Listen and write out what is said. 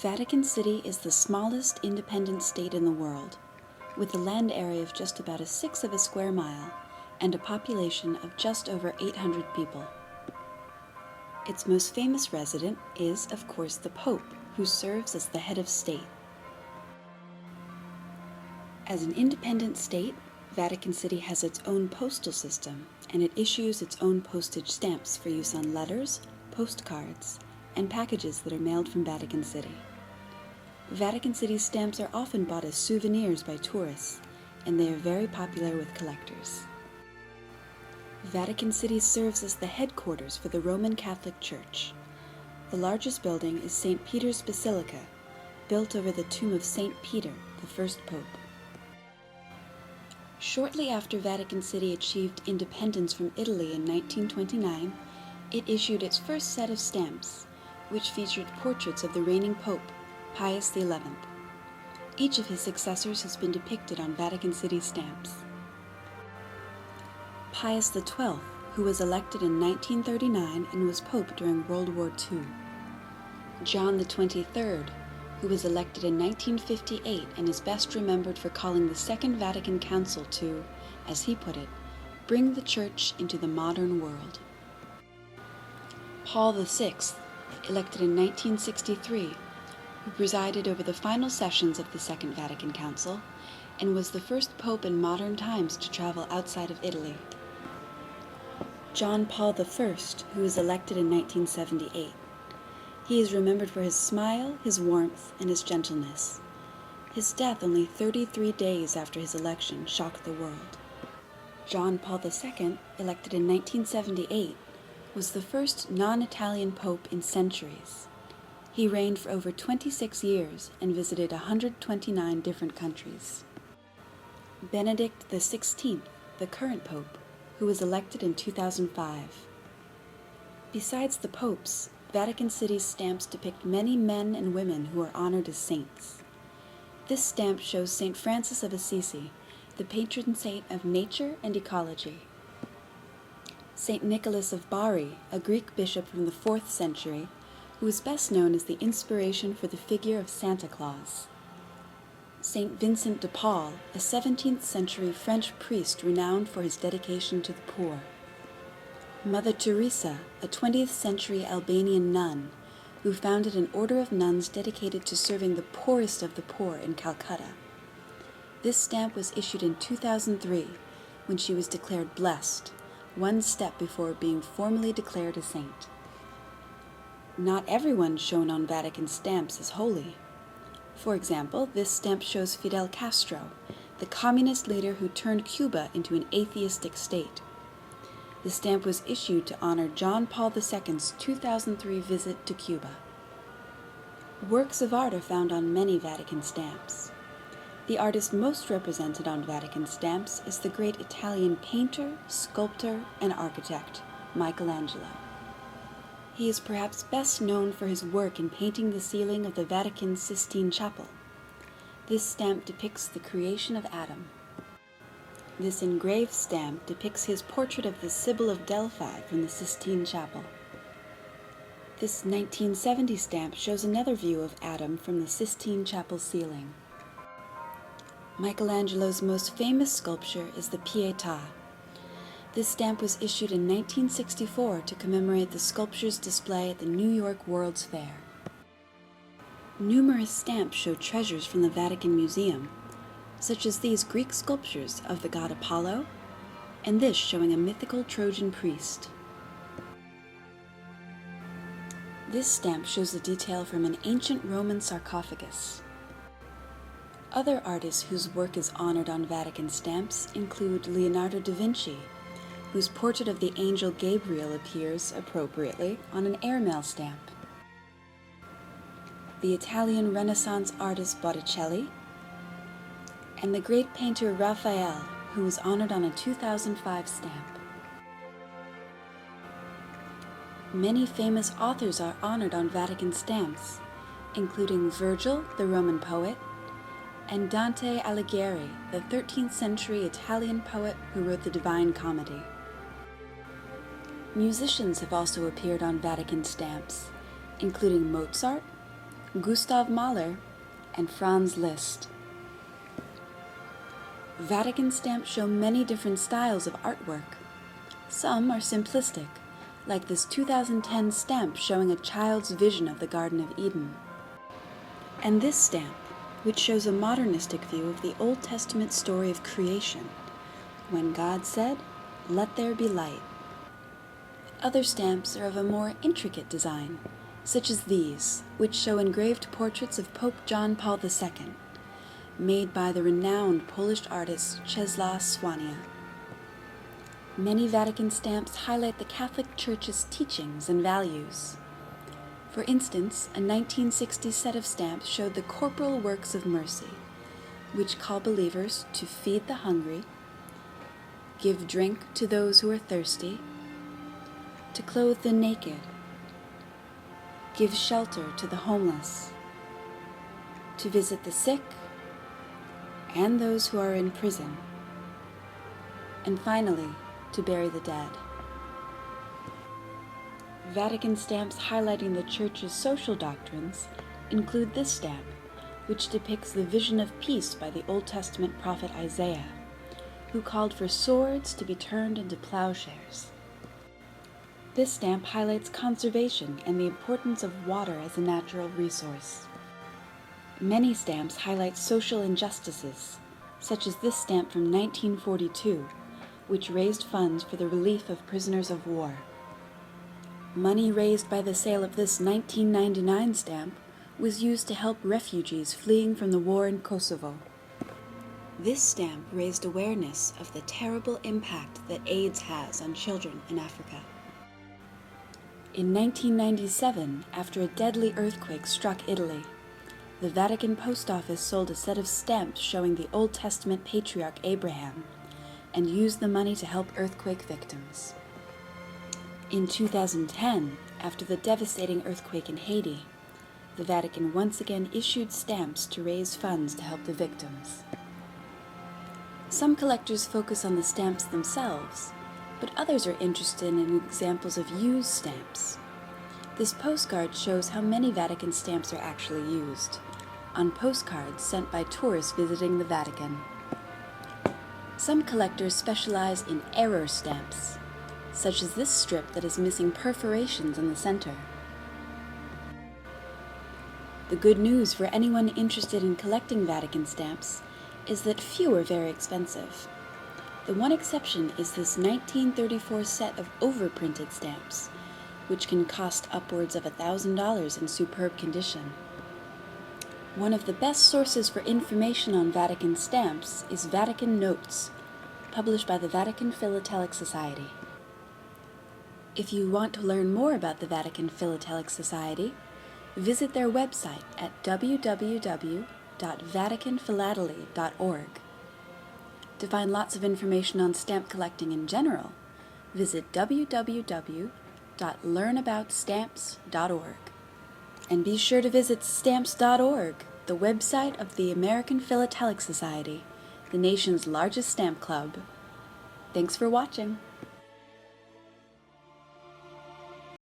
Vatican City is the smallest independent state in the world, with a land area of just about a sixth of a square mile and a population of just over 800 people. Its most famous resident is, of course, the Pope, who serves as the head of state. As an independent state, Vatican City has its own postal system, and it issues its own postage stamps for use on letters, postcards, and packages that are mailed from Vatican City. Vatican City stamps are often bought as souvenirs by tourists, and they are very popular with collectors. Vatican City serves as the headquarters for the Roman Catholic Church. The largest building is St. Peter's Basilica, built over the tomb of St. Peter, the first pope. Shortly after Vatican City achieved independence from Italy in 1929, it issued its first set of stamps, which featured portraits of the reigning pope, Pius XI. Each of his successors has been depicted on Vatican City stamps. Pius XII, who was elected in 1939 and was pope during World War II. John XXIII, who was elected in 1958 and is best remembered for calling the Second Vatican Council to, as he put it, bring the Church into the modern world. Paul VI, elected in 1963, who presided over the final sessions of the Second Vatican Council and was the first pope in modern times to travel outside of Italy. John Paul I, who was elected in 1978. He is remembered for his smile, his warmth, and his gentleness. His death only 33 days after his election shocked the world. John Paul II, elected in 1978, was the first non-Italian pope in centuries. He reigned for over 26 years and visited 129 different countries. Benedict XVI, the current pope, who was elected in 2005. Besides the popes, Vatican City's stamps depict many men and women who are honored as saints. This stamp shows St. Francis of Assisi, the patron saint of nature and ecology. St. Nicholas of Bari, a Greek bishop from the 4th century, who is best known as the inspiration for the figure of Santa Claus. St. Vincent de Paul, a 17th century French priest renowned for his dedication to the poor. Mother Teresa, a 20th century Albanian nun, who founded an order of nuns dedicated to serving the poorest of the poor in Calcutta. This stamp was issued in 2003, when she was declared blessed, one step before being formally declared a saint. Not everyone shown on Vatican stamps is holy. For example, this stamp shows Fidel Castro, the communist leader who turned Cuba into an atheistic state. The stamp was issued to honor John Paul II's 2003 visit to Cuba. Works of art are found on many Vatican stamps. The artist most represented on Vatican stamps is the great Italian painter, sculptor, and architect, Michelangelo. He is perhaps best known for his work in painting the ceiling of the Vatican Sistine Chapel. This stamp depicts the creation of Adam. This engraved stamp depicts his portrait of the Sibyl of Delphi from the Sistine Chapel. This 1970 stamp shows another view of Adam from the Sistine Chapel ceiling. Michelangelo's most famous sculpture is the Pietà. This stamp was issued in 1964 to commemorate the sculpture's display at the New York World's Fair. Numerous stamps show treasures from the Vatican Museum, such as these Greek sculptures of the god Apollo, and this showing a mythical Trojan priest. This stamp shows a detail from an ancient Roman sarcophagus. Other artists whose work is honored on Vatican stamps include Leonardo da Vinci, whose portrait of the angel Gabriel appears, appropriately, on an airmail stamp. The Italian Renaissance artist Botticelli, and the great painter Raphael, who was honored on a 2005 stamp. Many famous authors are honored on Vatican stamps, including Virgil, the Roman poet, and Dante Alighieri, the 13th century Italian poet who wrote the Divine Comedy. Musicians have also appeared on Vatican stamps, including Mozart, Gustav Mahler, and Franz Liszt. Vatican stamps show many different styles of artwork. Some are simplistic, like this 2010 stamp showing a child's vision of the Garden of Eden. And this stamp, which shows a modernistic view of the Old Testament story of creation, when God said, "Let there be light." Other stamps are of a more intricate design, such as these, which show engraved portraits of Pope John Paul II, made by the renowned Polish artist Czesław Słania. Many Vatican stamps highlight the Catholic Church's teachings and values. For instance, a 1960 set of stamps showed the corporal works of mercy, which call believers to feed the hungry, give drink to those who are thirsty, to clothe the naked, give shelter to the homeless, to visit the sick and those who are in prison, and finally, to bury the dead. Vatican stamps highlighting the Church's social doctrines include this stamp, which depicts the vision of peace by the Old Testament prophet Isaiah, who called for swords to be turned into plowshares. This stamp highlights conservation and the importance of water as a natural resource. Many stamps highlight social injustices, such as this stamp from 1942, which raised funds for the relief of prisoners of war. Money raised by the sale of this 1999 stamp was used to help refugees fleeing from the war in Kosovo. This stamp raised awareness of the terrible impact that AIDS has on children in Africa. In 1997, after a deadly earthquake struck Italy, the Vatican Post Office sold a set of stamps showing the Old Testament patriarch Abraham and used the money to help earthquake victims. In 2010, after the devastating earthquake in Haiti, the Vatican once again issued stamps to raise funds to help the victims. Some collectors focus on the stamps themselves, but others are interested in examples of used stamps. This postcard shows how many Vatican stamps are actually used, on postcards sent by tourists visiting the Vatican. Some collectors specialize in error stamps, such as this strip that is missing perforations in the center. The good news for anyone interested in collecting Vatican stamps is that few are very expensive. The one exception is this 1934 set of overprinted stamps, which can cost upwards of $1,000 in superb condition. One of the best sources for information on Vatican stamps is Vatican Notes, published by the Vatican Philatelic Society. If you want to learn more about the Vatican Philatelic Society, visit their website at www.vaticanphilately.org. To find lots of information on stamp collecting in general, visit www.learnaboutstamps.org. And be sure to visit stamps.org, the website of the American Philatelic Society, the nation's largest stamp club. Thanks for watching.